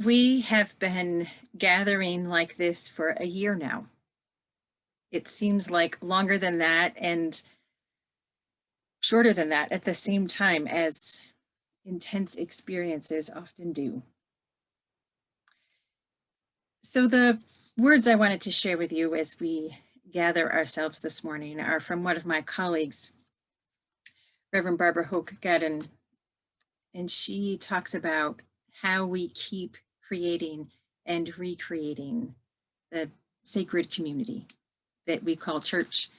We have been gathering like this for a year now. It seems like longer than that and shorter than that at the same time, as intense experiences often do. So the words I wanted to share with you as we gather ourselves this morning are from one of my colleagues, Reverend Barbara Hoke-Gadden, and she talks about how we keep creating and recreating the sacred community that we call church,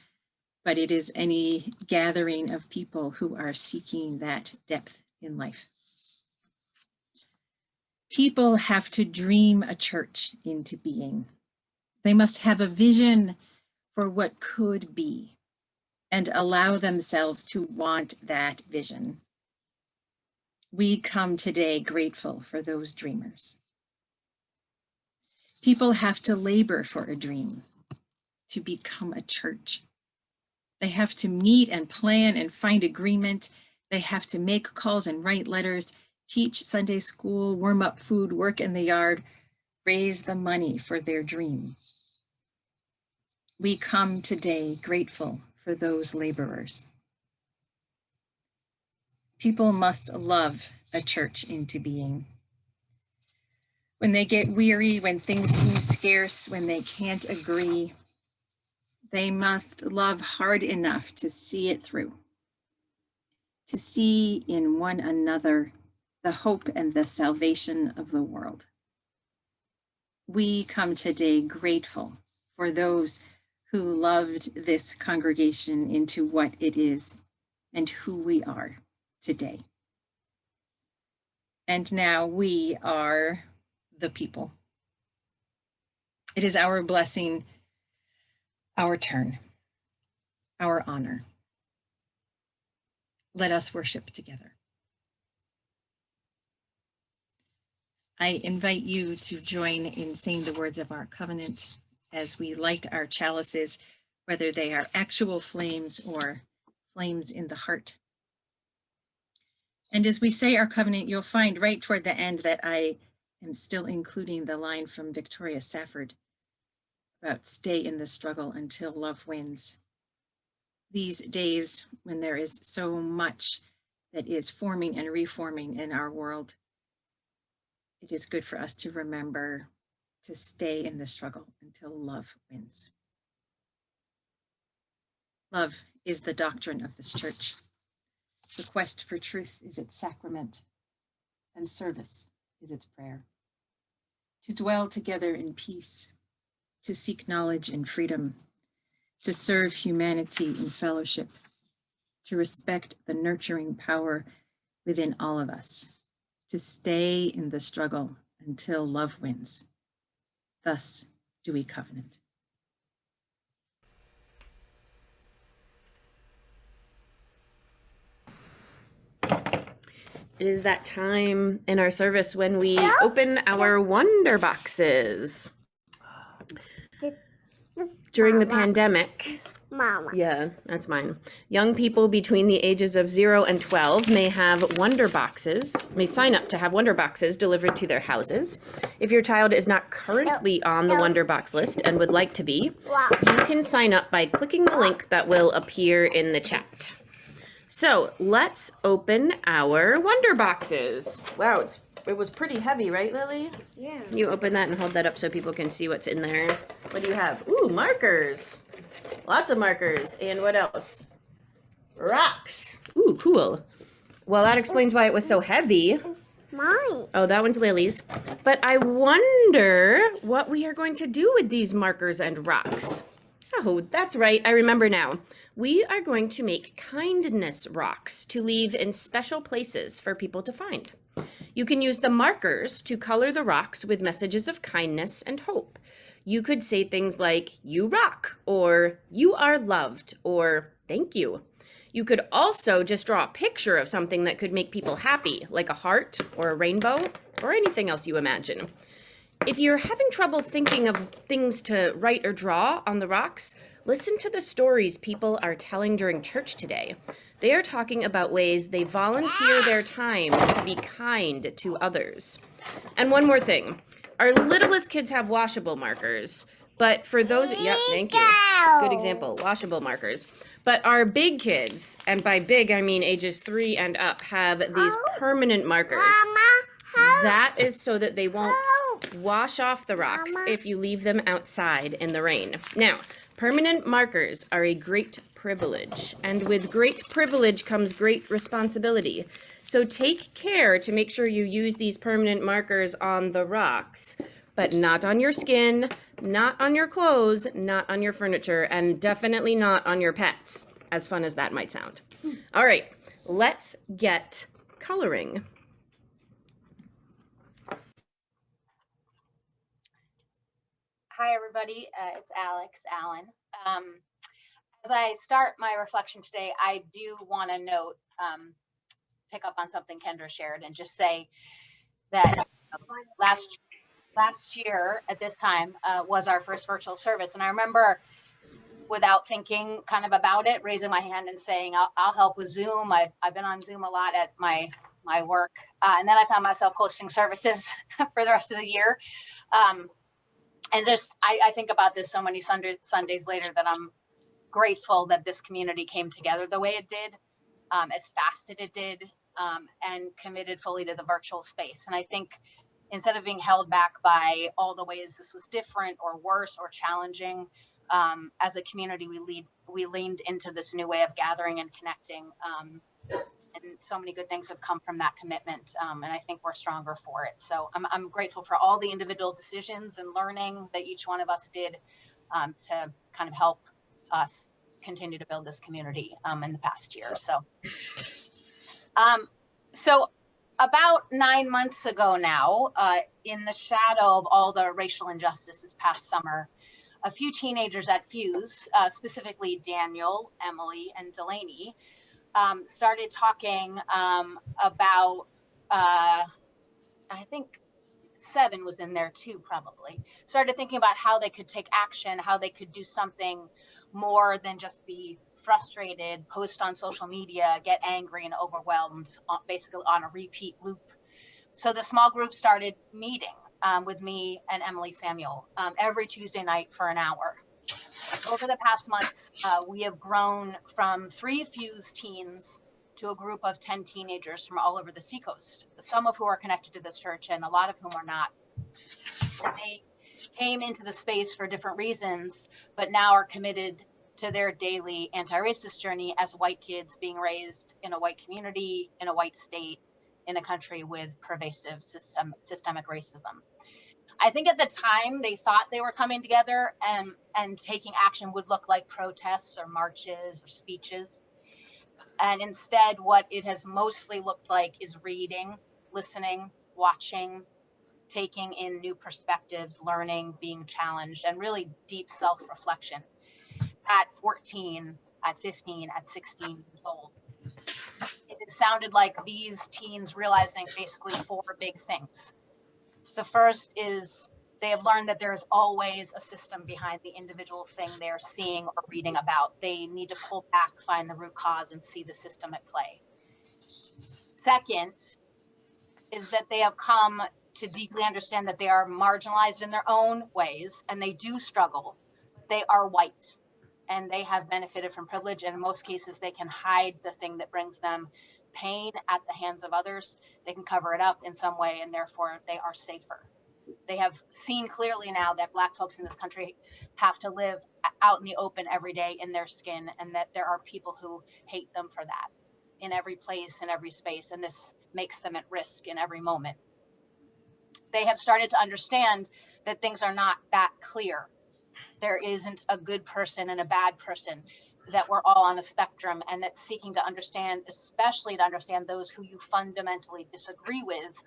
but it is any gathering of people who are seeking that depth in life. People have to dream a church into being. They must have a vision for what could be and allow themselves to want that vision. We come today grateful for those dreamers. People have to labor for a dream to become a church. They have to meet and plan and find agreement. They have to make calls and write letters, teach Sunday school, warm up food, work in the yard, raise the money for their dream. We come today grateful for those laborers. People must love a church into being. When they get weary, when things seem scarce, when they can't agree, they must love hard enough to see it through, to see in one another the hope and the salvation of the world. We come today grateful for those who loved this congregation into what it is and who we are today. And now we are the people. It is our blessing, our turn, our honor. Let us worship together. I invite you to join in saying the words of our covenant as we light our chalices, whether they are actual flames or flames in the heart. And as we say our covenant, you'll find right toward the end that I am still including the line from Victoria Safford about stay in the struggle until love wins. These days when there is so much that is forming and reforming in our world, it is good for us to remember to stay in the struggle until love wins. Love is the doctrine of this church. The quest for truth is its sacrament, and service is its prayer. To dwell together in peace, to seek knowledge and freedom, to serve humanity in fellowship, to respect the nurturing power within all of us, to stay in the struggle until love wins. Thus do we covenant. It is that time in our service when we open our wonder boxes. During the pandemic, yeah, that's mine. Young people between the ages of 0 and 12 may sign up to have wonder boxes delivered to their houses. If your child is not currently on the wonder box list and would like to be, you can sign up by clicking the link that will appear in the chat. So let's open our wonder boxes. Wow, it was pretty heavy, right, Lily? Yeah. You open that and hold that up so people can see what's in there. What do you have? Ooh, markers. Lots of markers. And what else? Rocks. Ooh, cool. Well, that explains why it was so heavy. It's mine. Oh, that one's Lily's. But I wonder what we are going to do with these markers and rocks. Oh, that's right. I remember now. We are going to make kindness rocks to leave in special places for people to find. You can use the markers to color the rocks with messages of kindness and hope. You could say things like, "You rock," or "You are loved," or "Thank you." You could also just draw a picture of something that could make people happy, like a heart or a rainbow or anything else you imagine. If you're having trouble thinking of things to write or draw on the rocks, listen to the stories people are telling during church today. They are talking about ways they volunteer their time to be kind to others. And one more thing. Our littlest kids have washable markers, but for those, yep, thank you. Good example, washable markers. But our big kids, and by big I mean ages 3 and up, have these permanent markers. That is so that they won't wash off the rocks if you leave them outside in the rain. Now, permanent markers are a great privilege, and with great privilege comes great responsibility. So take care to make sure you use these permanent markers on the rocks, but not on your skin, not on your clothes, not on your furniture, and definitely not on your pets, as fun as that might sound. All right, let's get coloring. Hi, everybody. It's Alan. As I start my reflection today, I do want to note, pick up on something Kendra shared and just say that last year at this time was our first virtual service. And I remember, without thinking kind of about it, raising my hand and saying, I'll help with Zoom. I've been on Zoom a lot at my work. And then I found myself hosting services for the rest of the year. And just, I think about this so many Sundays later that I'm grateful that this community came together the way it did, as fast as it did, and committed fully to the virtual space. And I think instead of being held back by all the ways this was different or worse or challenging, as a community, we leaned into this new way of gathering and connecting. And so many good things have come from that commitment, and I think we're stronger for it. So I'm grateful for all the individual decisions and learning that each one of us did, to kind of help us continue to build this community in the past year. So about 9 months ago now, in the shadow of all the racial injustice this past summer, a few teenagers at FUUSE, specifically Daniel, Emily, and Delaney, started talking about, I think 7 was in there too, probably. Started thinking about how they could take action, how they could do something more than just be frustrated, post on social media, get angry and overwhelmed, basically on a repeat loop. So the small group started meeting with me and Emily Samuel every Tuesday night for an hour. Over the past months, we have grown from 3 FUUSE teens to a group of 10 teenagers from all over the Seacoast, some of who are connected to this church and a lot of whom are not. And they came into the space for different reasons, but now are committed to their daily anti-racist journey as white kids being raised in a white community, in a white state, in a country with pervasive systemic racism. I think at the time they thought they were coming together and taking action would look like protests or marches or speeches. And instead, what it has mostly looked like is reading, listening, watching, taking in new perspectives, learning, being challenged, and really deep self-reflection at 14, at 15, at 16 years old. It sounded like these teens realizing basically 4 big things. The first is they have learned that there's always a system behind the individual thing they're seeing or reading about. They need to pull back, find the root cause, and see the system at play. Second is that they have come to deeply understand that they are marginalized in their own ways, and they do struggle. They are white, and they have benefited from privilege, and in most cases, they can hide the thing that brings them pain at the hands of others. They can cover it up in some way, and therefore they are safer. They have seen clearly now that Black folks in this country have to live out in the open every day in their skin, and that there are people who hate them for that in every place, in every space, and this makes them at risk in every moment. They have started to understand that things are not that clear. There isn't a good person and a bad person, that we're all on a spectrum, and that seeking to understand, especially to understand those who you fundamentally disagree with,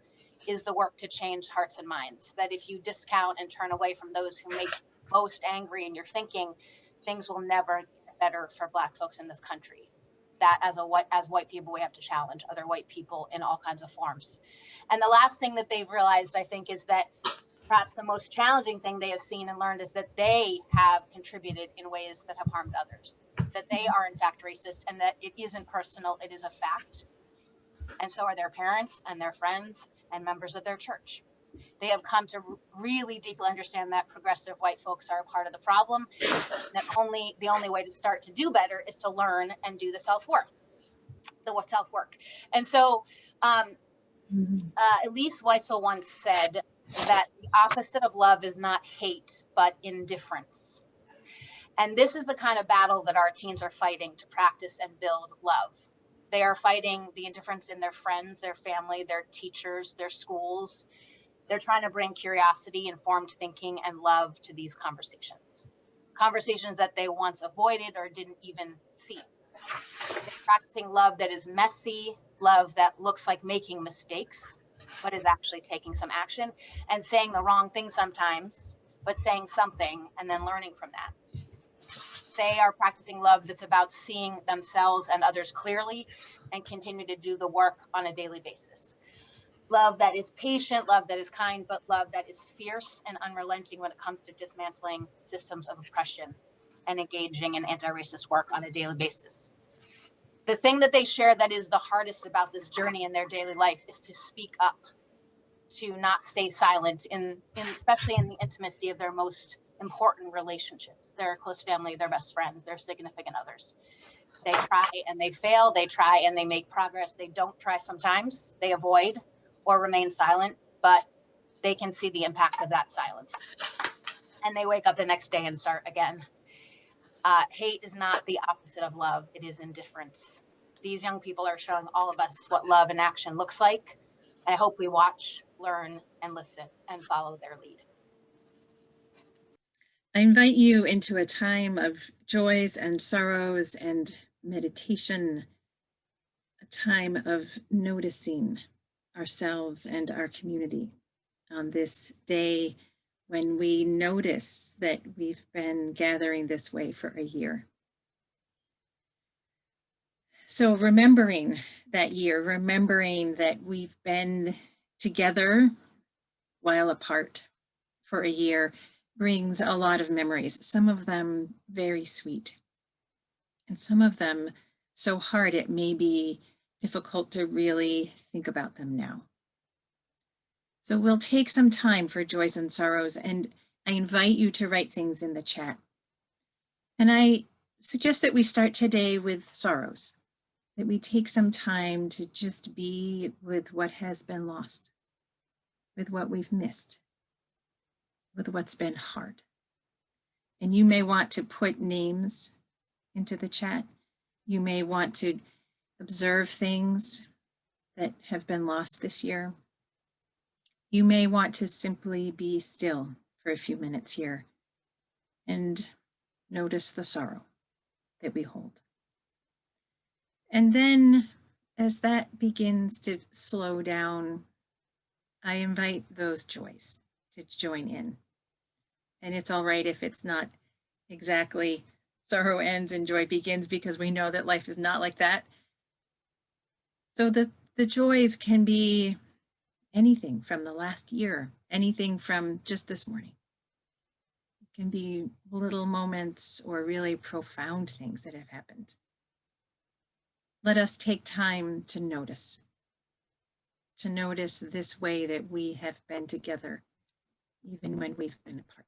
is the work to change hearts and minds. That if you discount and turn away from those who make you most angry in your thinking, things will never get better for Black folks in this country. That as white people, we have to challenge other white people in all kinds of forms. And the last thing that they've realized, I think, is that Perhaps the most challenging thing they have seen and learned is that they have contributed in ways that have harmed others, that they are in fact racist, and that it isn't personal, it is a fact. And so are their parents and their friends and members of their church. They have come to really deeply understand that progressive white folks are a part of the problem, that the only way to start to do better is to learn and do the self-work. And so Elise Weitzel once said that the opposite of love is not hate, but indifference. And this is the kind of battle that our teens are fighting to practice and build love. They are fighting the indifference in their friends, their family, their teachers, their schools. They're trying to bring curiosity, informed thinking, and love to these conversations. Conversations that they once avoided or didn't even see. They're practicing love that is messy, love that looks like making mistakes, but is actually taking some action, and saying the wrong thing sometimes, but saying something and then learning from that. They are practicing love that's about seeing themselves and others clearly and continue to do the work on a daily basis. Love that is patient, love that is kind, but love that is fierce and unrelenting when it comes to dismantling systems of oppression and engaging in anti-racist work on a daily basis. The thing that they share that is the hardest about this journey in their daily life is to speak up, to not stay silent, especially in the intimacy of their most important relationships, their close family, their best friends, their significant others. They try and they fail, they try and they make progress. They don't try sometimes, they avoid or remain silent, but they can see the impact of that silence. And they wake up the next day and start again. Hate is not the opposite of love, it is indifference. These young people are showing all of us what love in action looks like. I hope we watch, learn, and listen and follow their lead. I invite you into a time of joys and sorrows and meditation, a time of noticing ourselves and our community on this day when we notice that we've been gathering this way for a year. So remembering that year, remembering that we've been together while apart for a year brings a lot of memories, some of them very sweet, and some of them so hard it may be difficult to really think about them now. So we'll take some time for joys and sorrows, and I invite you to write things in the chat. And I suggest that we start today with sorrows, that we take some time to just be with what has been lost, with what we've missed, with what's been hard. And you may want to put names into the chat. You may want to observe things that have been lost this year. You may want to simply be still for a few minutes here and notice the sorrow that we hold. And then as that begins to slow down, I invite those joys to join in. And it's all right if it's not exactly sorrow ends and joy begins, because we know that life is not like that. So the joys can be anything from the last year, anything from just this morning. It can be little moments or really profound things that have happened. Let us take time to notice this way that we have been together, even when we've been apart.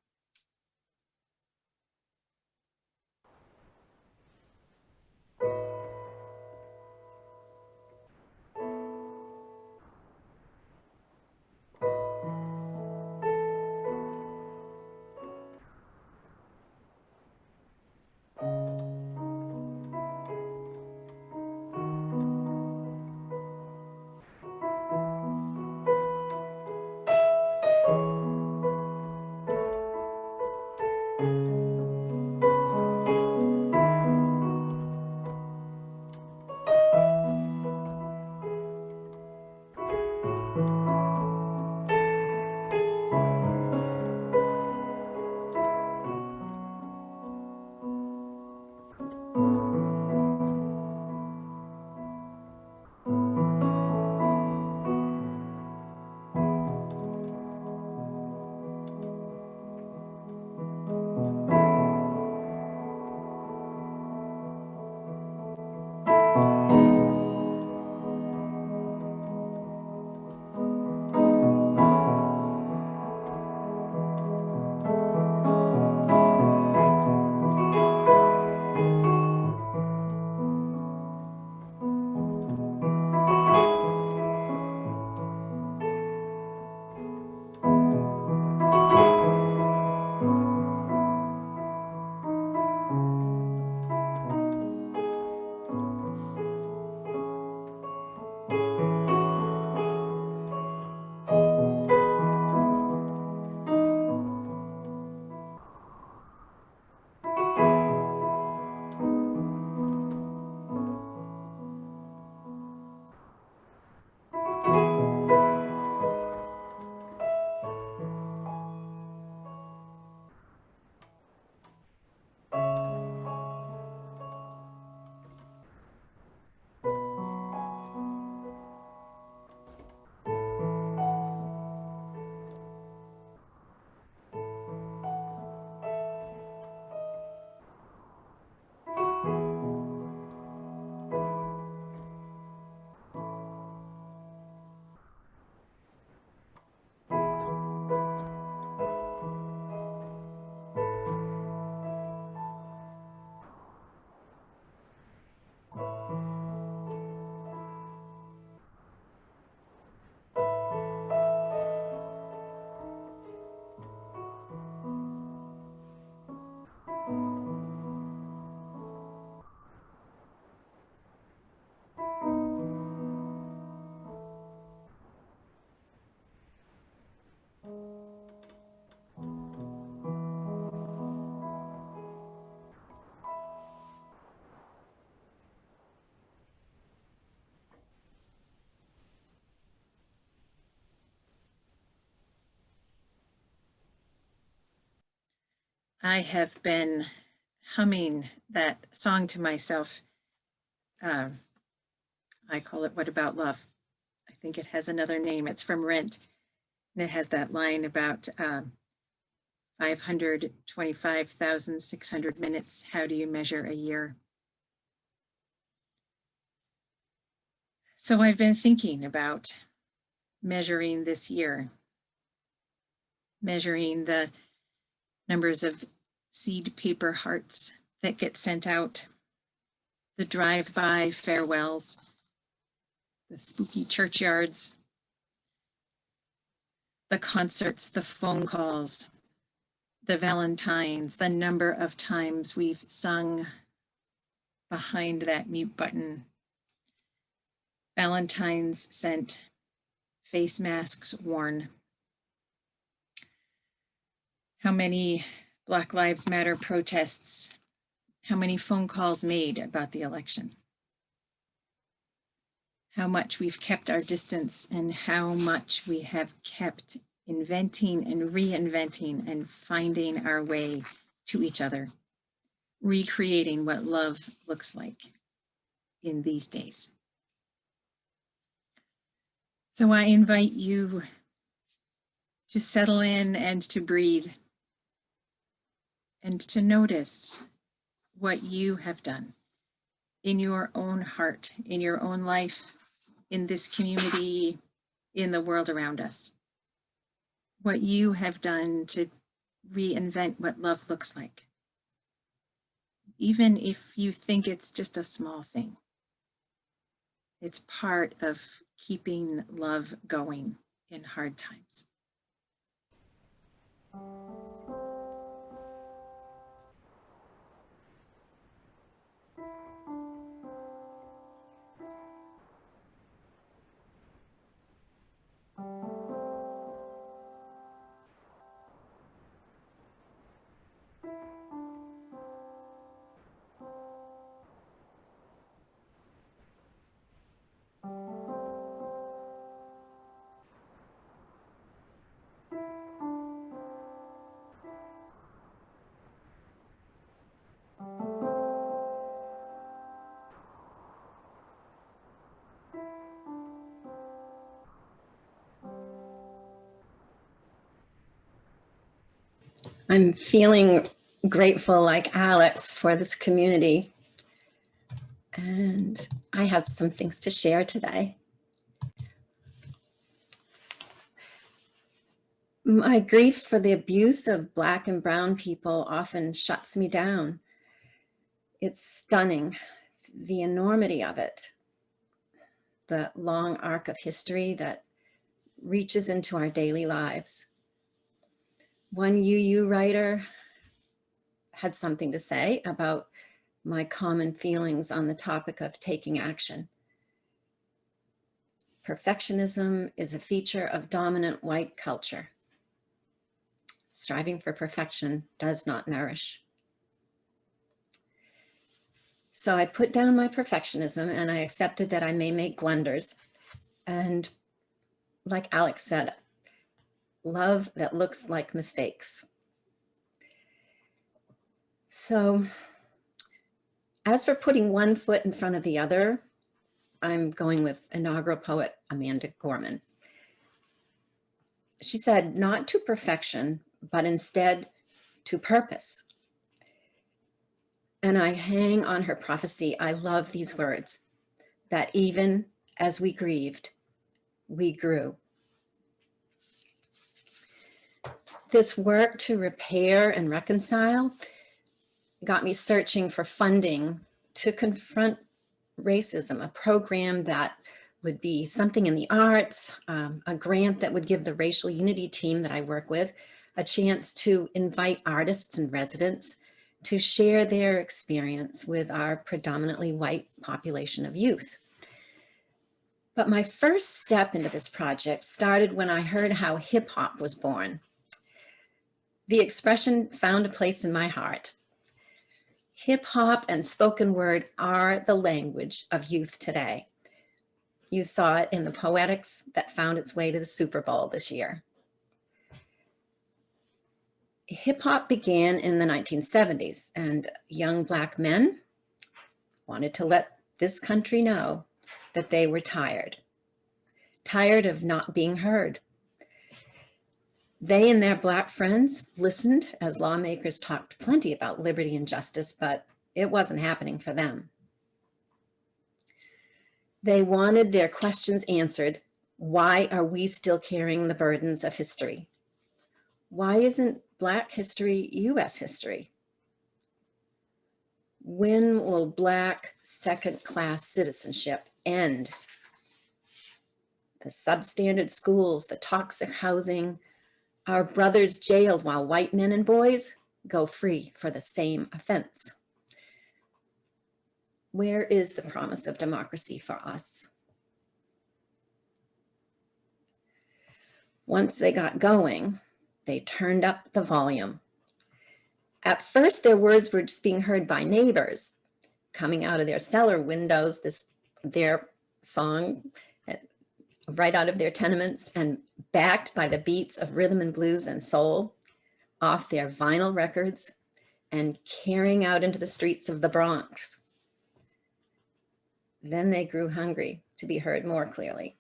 I have been humming that song to myself. I call it What About Love? I think it has another name. It's from Rent. And it has that line about 525,600 minutes. How do you measure a year? So I've been thinking about measuring this year, measuring the numbers of seed paper hearts that get sent out, the drive-by farewells, the spooky churchyards, the concerts, the phone calls, the Valentines, the number of times we've sung behind that mute button, Valentines sent, face masks worn. How many Black Lives Matter protests, how many phone calls made about the election, how much we've kept our distance, and how much we have kept inventing and reinventing and finding our way to each other, recreating what love looks like in these days. So I invite you to settle in and to breathe and to notice what you have done in your own heart, in your own life, in this community, in the world around us. What you have done to reinvent what love looks like. Even if you think it's just a small thing, it's part of keeping love going in hard times. I'm feeling grateful, like Alex, for this community. And I have some things to share today. My grief for the abuse of Black and brown people often shuts me down. It's stunning, the enormity of it, the long arc of history that reaches into our daily lives. One UU writer had something to say about my common feelings on the topic of taking action. Perfectionism is a feature of dominant white culture. Striving for perfection does not nourish. So I put down my perfectionism and I accepted that I may make blunders. And like Alex said, love that looks like mistakes. So as for putting one foot in front of the other, I'm going with inaugural poet Amanda Gorman. She said, not to perfection, but instead to purpose. And I hang on her prophecy. I love these words, that even as we grieved, we grew. This work to repair and reconcile got me searching for funding to confront racism, a program that would be something in the arts, a grant that would give the racial unity team that I work with a chance to invite artists and residents to share their experience with our predominantly white population of youth. But my first step into this project started when I heard how hip hop was born. The expression found a place in my heart. Hip hop and spoken word are the language of youth today. You saw it in the poetics that found its way to the Super Bowl this year. Hip hop began in the 1970s, and young Black men wanted to let this country know that they were tired of not being heard. They and their Black friends listened as lawmakers talked plenty about liberty and justice, but it wasn't happening for them. They wanted their questions answered. Why are we still carrying the burdens of history? Why isn't Black history U.S. history? When will Black second-class citizenship end? The substandard schools, the toxic housing, our brothers jailed while white men and boys go free for the same offense. Where is the promise of democracy for us? Once they got going, they turned up the volume. At first, their words were just being heard by neighbors coming out of their cellar windows, their song right out of their tenements and backed by the beats of rhythm and blues and soul off their vinyl records and carrying out into the streets of the Bronx. Then they grew hungry to be heard more clearly.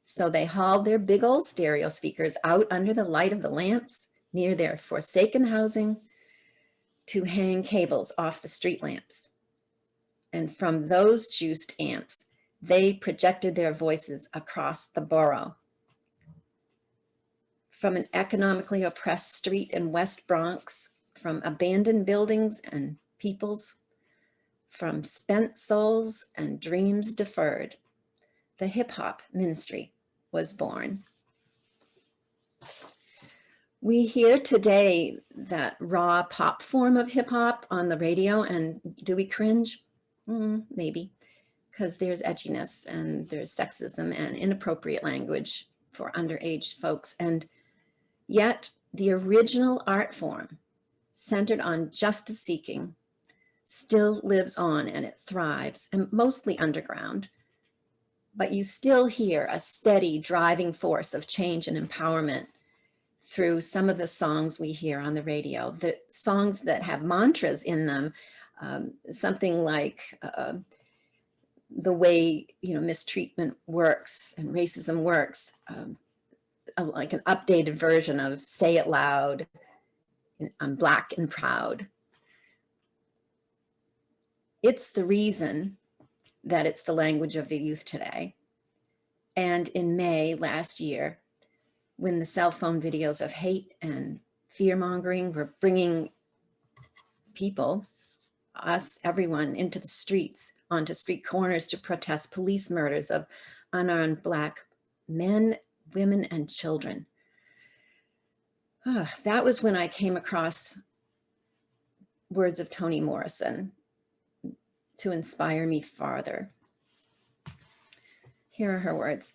So they hauled their big old stereo speakers out under the light of the lamps near their forsaken housing to hang cables off the street lamps. And from those juiced amps, they projected their voices across the borough. From an economically oppressed street in West Bronx, from abandoned buildings and peoples, from spent souls and dreams deferred, the hip hop ministry was born. We hear today that raw pop form of hip hop on the radio, and do we cringe? Maybe, because there's edginess and there's sexism and inappropriate language for underage folks. And yet the original art form centered on justice seeking still lives on, and it thrives, and mostly underground. But you still hear a steady driving force of change and empowerment through some of the songs we hear on the radio, the songs that have mantras in them, something like the way mistreatment works and racism works, like an updated version of Say It Loud, I'm Black and Proud. It's the reason that it's the language of the youth today. And in May last year, when the cell phone videos of hate and fear-mongering were bringing people, us, everyone, into the streets, onto street corners to protest police murders of unarmed Black men, women, and children. That was when I came across words of Toni Morrison to inspire me farther. Here are her words.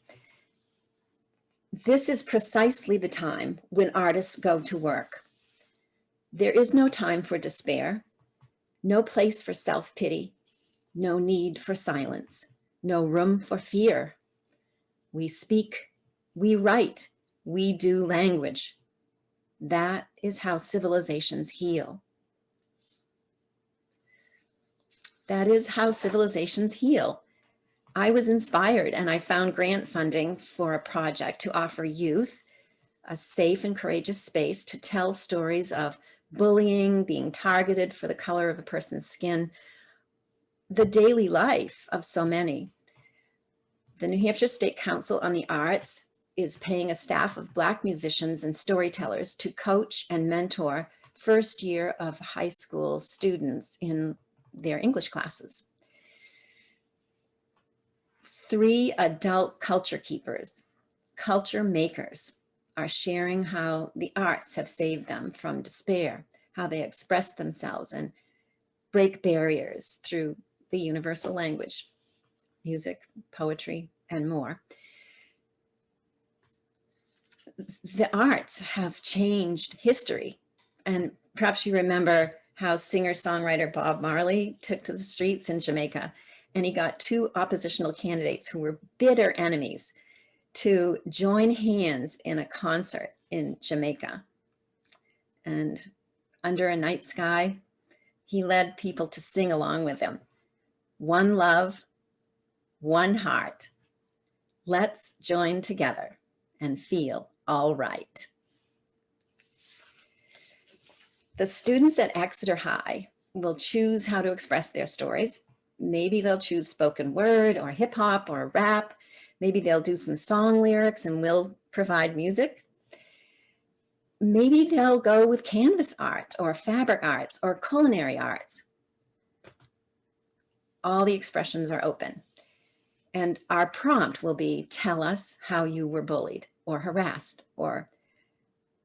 This is precisely the time when artists go to work. There is no time for despair, no place for self-pity, no need for silence, no room for fear. We speak, we write, we do language. That is how civilizations heal. That is how civilizations heal. I was inspired and I found grant funding for a project to offer youth a safe and courageous space to tell stories of bullying, being targeted for the color of a person's skin, the daily life of so many. The New Hampshire State Council on the Arts is paying a staff of Black musicians and storytellers to coach and mentor first year of high school students in their English classes. 3 adult culture keepers, culture makers, are sharing how the arts have saved them from despair, how they express themselves and break barriers through the universal language, music, poetry, and more. The arts have changed history. And perhaps you remember how singer-songwriter Bob Marley took to the streets in Jamaica, and he got 2 oppositional candidates who were bitter enemies to join hands in a concert in Jamaica. And under a night sky, he led people to sing along with him. One love, one heart. Let's join together and feel all right. The students at Exeter High will choose how to express their stories. Maybe they'll choose spoken word or hip hop or rap. Maybe they'll do some song lyrics and we'll provide music. Maybe they'll go with canvas art or fabric arts or culinary arts. All the expressions are open. And our prompt will be, tell us how you were bullied or harassed, or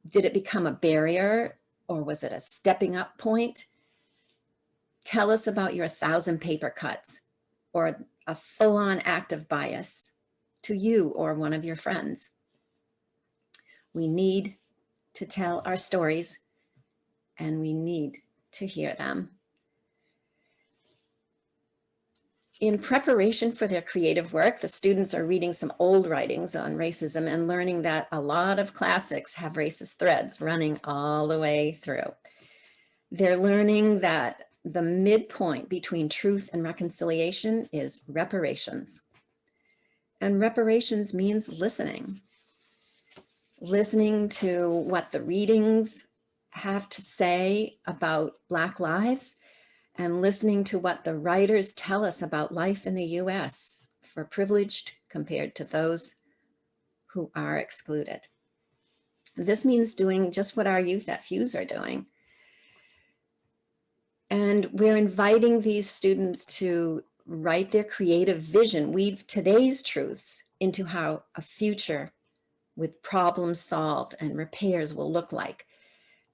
did it become a barrier, or was it a stepping up point? Tell us about your 1,000 paper cuts or a full-on act of bias to you or one of your friends. We need to tell our stories and we need to hear them. In preparation for their creative work, the students are reading some old writings on racism and learning that a lot of classics have racist threads running all the way through. They're learning that the midpoint between truth and reconciliation is reparations. And reparations means listening. Listening to what the readings have to say about Black lives, and listening to what the writers tell us about life in the US for privileged compared to those who are excluded. This means doing just what our youth at FUUSE are doing. And we're inviting these students to write their creative vision, weave today's truths into how a future with problems solved and repairs will look like.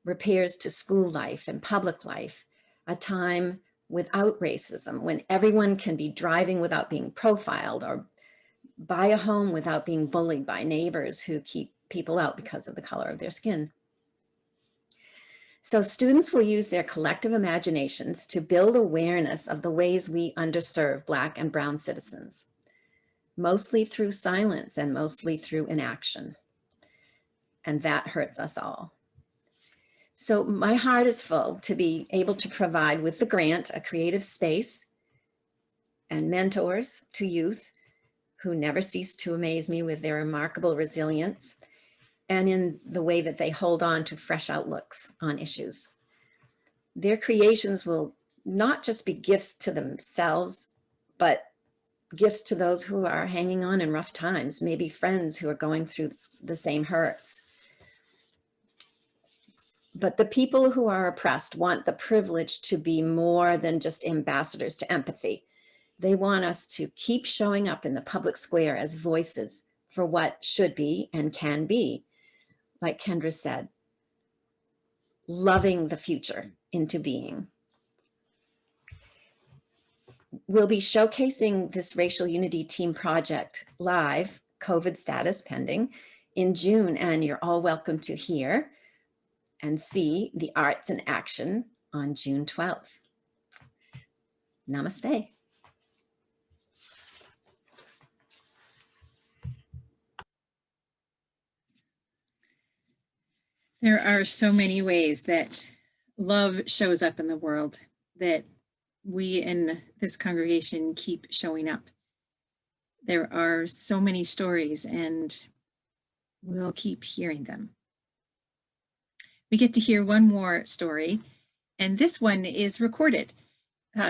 Repairs to school life and public life, a time without racism, when everyone can be driving without being profiled or buy a home without being bullied by neighbors who keep people out because of the color of their skin. So students will use their collective imaginations to build awareness of the ways we underserve Black and brown citizens, mostly through silence and mostly through inaction. And that hurts us all. So my heart is full to be able to provide with the grant a creative space and mentors to youth who never cease to amaze me with their remarkable resilience and in the way that they hold on to fresh outlooks on issues. Their creations will not just be gifts to themselves, but gifts to those who are hanging on in rough times, maybe friends who are going through the same hurts. But the people who are oppressed want the privilege to be more than just ambassadors to empathy. They want us to keep showing up in the public square as voices for what should be and can be. Like Kendra said, loving the future into being. We'll be showcasing this racial unity team project live, COVID status pending, in June, and you're all welcome to hear and see the arts in action on June 12th. Namaste. There are so many ways that love shows up in the world that we in this congregation keep showing up. There are so many stories and we'll keep hearing them. We get to hear one more story, and this one is recorded.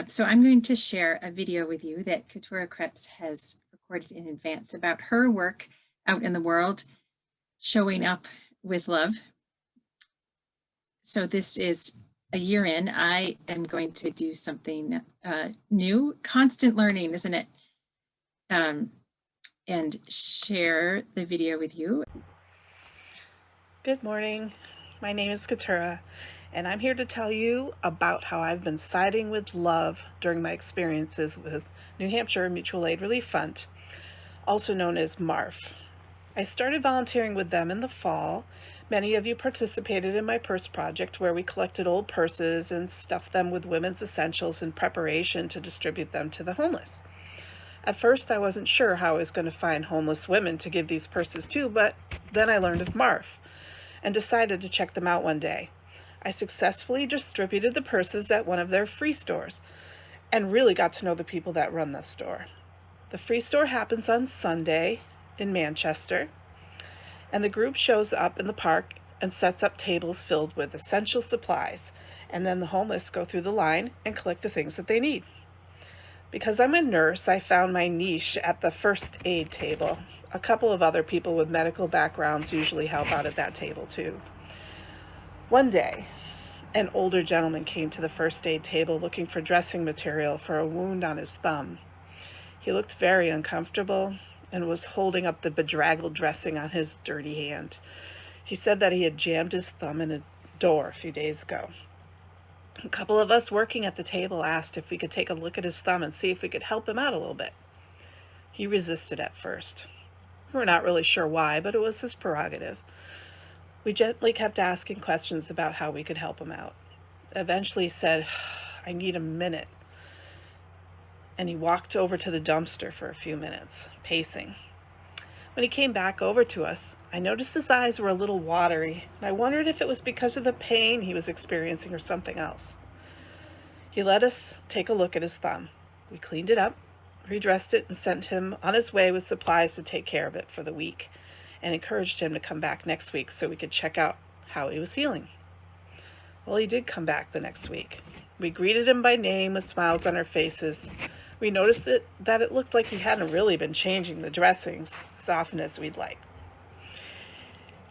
So I'm going to share a video with you that Keturah Kreps has recorded in advance about her work out in the world, showing up with love. So this is a year in. I am going to do something new, constant learning, isn't it? And share the video with you. Good morning. My name is Keturah, and I'm here to tell you about how I've been siding with love during my experiences with New Hampshire Mutual Aid Relief Fund, also known as MARF. I started volunteering with them in the fall. Many of you participated in my purse project where we collected old purses and stuffed them with women's essentials in preparation to distribute them to the homeless. At first, I wasn't sure how I was going to find homeless women to give these purses to, but then I learned of MARF and decided to check them out one day. I successfully distributed the purses at one of their free stores and really got to know the people that run the store. The free store happens on Sunday in Manchester, and the group shows up in the park and sets up tables filled with essential supplies, and then the homeless go through the line and collect the things that they need. Because I'm a nurse, I found my niche at the first aid table. A couple of other people with medical backgrounds usually help out at that table too. One day, an older gentleman came to the first aid table looking for dressing material for a wound on his thumb. He looked very uncomfortable and was holding up the bedraggled dressing on his dirty hand. He said that he had jammed his thumb in a door a few days ago. A couple of us working at the table asked if we could take a look at his thumb and see if we could help him out a little bit. He resisted at first. We were not really sure why, but it was his prerogative. We gently kept asking questions about how we could help him out. Eventually he said, "I need a minute." And he walked over to the dumpster for a few minutes, pacing. When he came back over to us, I noticed his eyes were a little watery, and I wondered if it was because of the pain he was experiencing or something else. He let us take a look at his thumb. We cleaned it up, redressed it, and sent him on his way with supplies to take care of it for the week, and encouraged him to come back next week so we could check out how he was healing. Well, he did come back the next week. We greeted him by name with smiles on our faces. We noticed that it looked like he hadn't really been changing the dressings as often as we'd like.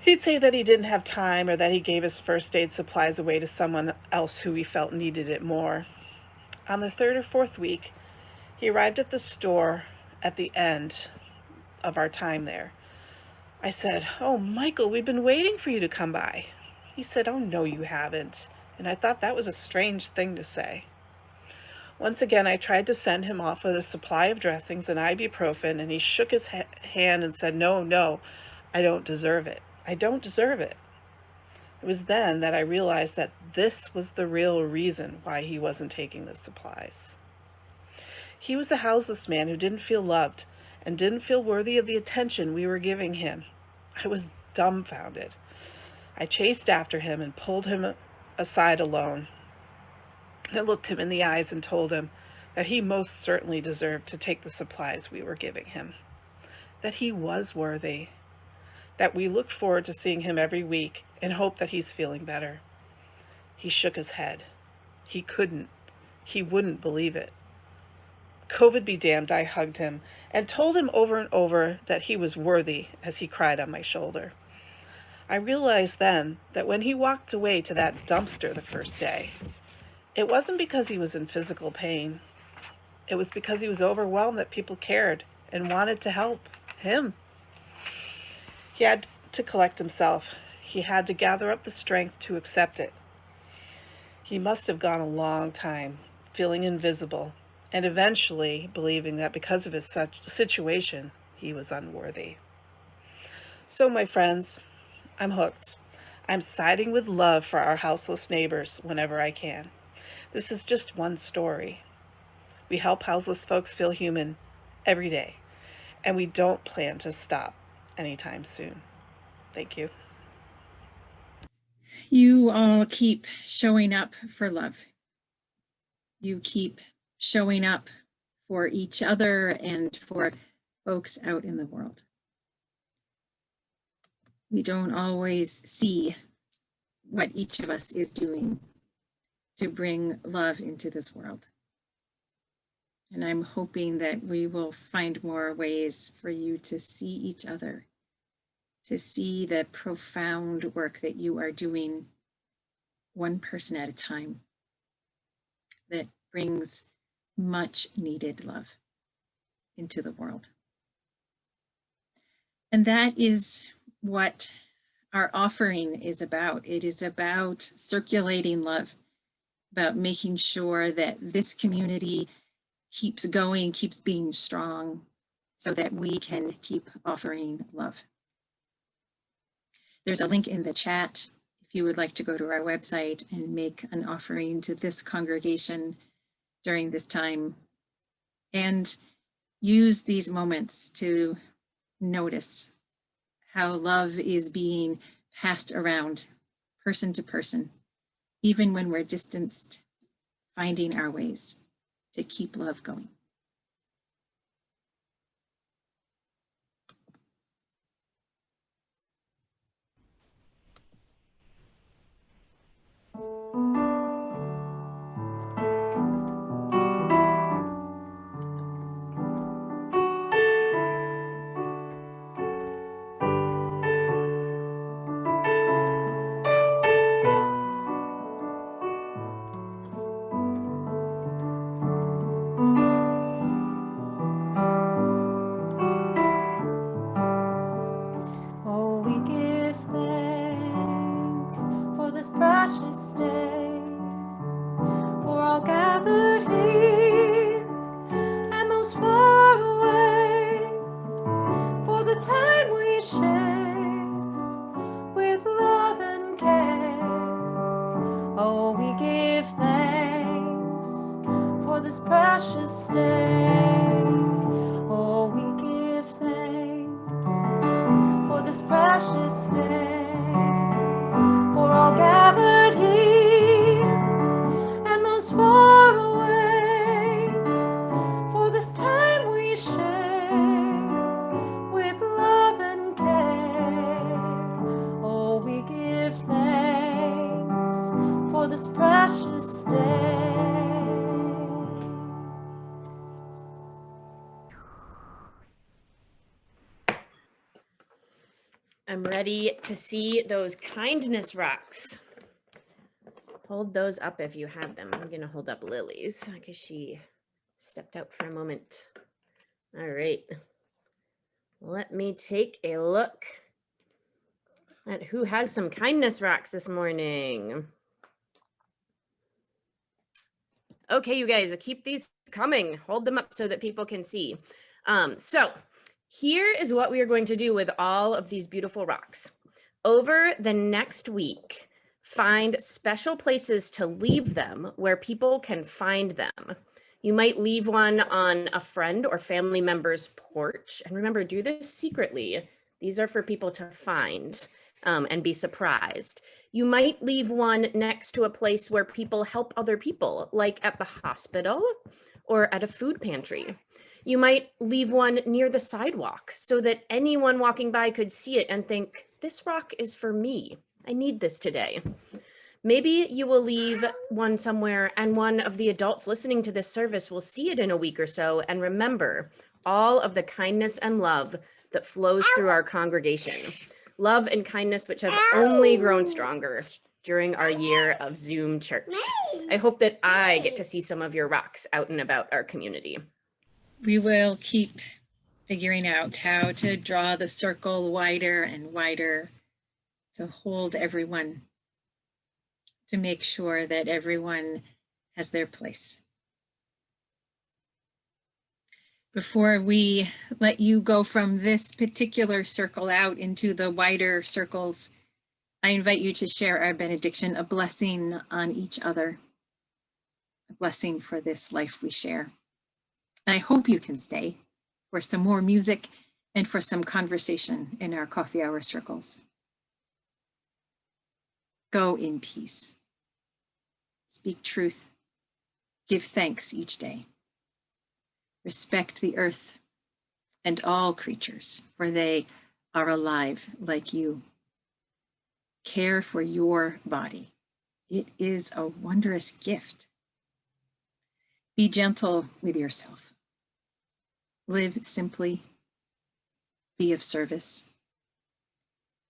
He'd say that he didn't have time or that he gave his first aid supplies away to someone else who he felt needed it more. On the third or fourth week, he arrived at the store at the end of our time there. I said, "Oh, Michael, we've been waiting for you to come by." He said, "Oh, no, you haven't." And I thought that was a strange thing to say. Once again, I tried to send him off with a supply of dressings and ibuprofen, and he shook his hand and said, No, I don't deserve it. I don't deserve it." It was then that I realized that this was the real reason why he wasn't taking the supplies. He was a houseless man who didn't feel loved and didn't feel worthy of the attention we were giving him. I was dumbfounded. I chased after him and pulled him aside alone. I looked him in the eyes and told him that he most certainly deserved to take the supplies we were giving him, that he was worthy, that we looked forward to seeing him every week and hope that he's feeling better. He shook his head. He wouldn't believe it. COVID be damned, I hugged him and told him over and over that he was worthy as he cried on my shoulder. I realized then that when he walked away to that dumpster the first day, it wasn't because he was in physical pain. It was because he was overwhelmed that people cared and wanted to help him. He had to collect himself. He had to gather up the strength to accept it. He must have gone a long time feeling invisible and eventually believing that because of his situation, he was unworthy. So, my friends, I'm hooked. I'm siding with love for our houseless neighbors whenever I can. This is just one story. We help houseless folks feel human every day, and we don't plan to stop anytime soon. Thank you. You all keep showing up for love. You keep showing up for each other and for folks out in the world. We don't always see what each of us is doing to bring love into this world. And I'm hoping that we will find more ways for you to see each other, to see the profound work that you are doing one person at a time that brings much needed love into the world. And that is what our offering is about. It is about circulating love, about making sure that this community keeps going, keeps being strong, so that we can keep offering love. There's a link in the chat if you would like to go to our website and make an offering to this congregation during this time, and use these moments to notice how love is being passed around person to person, even when we're distanced, finding our ways to keep love going. Oh, we give thanks for this precious day, for all gathered here and those far away, for the time we share with love and care. Oh, we give thanks for this precious day. Oh, we give thanks for this precious day, for all gathered here and those far away, for this time we share with love and care. Oh, we give thanks for this precious day. I'm ready to see those kindness rocks. Hold those up if you have them. I'm going to hold up Lily's because she stepped out for a moment. All right. Let me take a look at who has some kindness rocks this morning. Okay, you guys, keep these coming. Hold them up so that people can see. So here is what we are going to do with all of these beautiful rocks. Over the next week, find special places to leave them where people can find them. You might leave one on a friend or family member's porch. And remember, do this secretly. These are for people to find and be surprised. You might leave one next to a place where people help other people, like at the hospital or at a food pantry. You might leave one near the sidewalk so that anyone walking by could see it and think, this rock is for me. I need this today. Maybe you will leave one somewhere and one of the adults listening to this service will see it in a week or so and remember all of the kindness and love that flows through our congregation. Love and kindness which have only grown stronger during our year of Zoom church. I hope that I get to see some of your rocks out and about our community. We will keep figuring out how to draw the circle wider and wider to hold everyone, to make sure that everyone has their place. Before we let you go from this particular circle out into the wider circles, I invite you to share our benediction, a blessing on each other, a blessing for this life we share. And I hope you can stay for some more music and for some conversation in our coffee hour circles. Go in peace. Speak truth. Give thanks each day. Respect the earth and all creatures, for they are alive like you. Care for your body. It is a wondrous gift. Be gentle with yourself. Live simply. Be of service.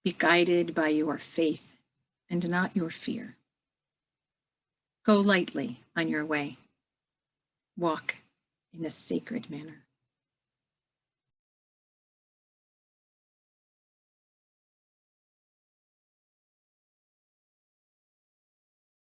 Be guided by your faith and not your fear. Go lightly on your way. Walk in a sacred manner.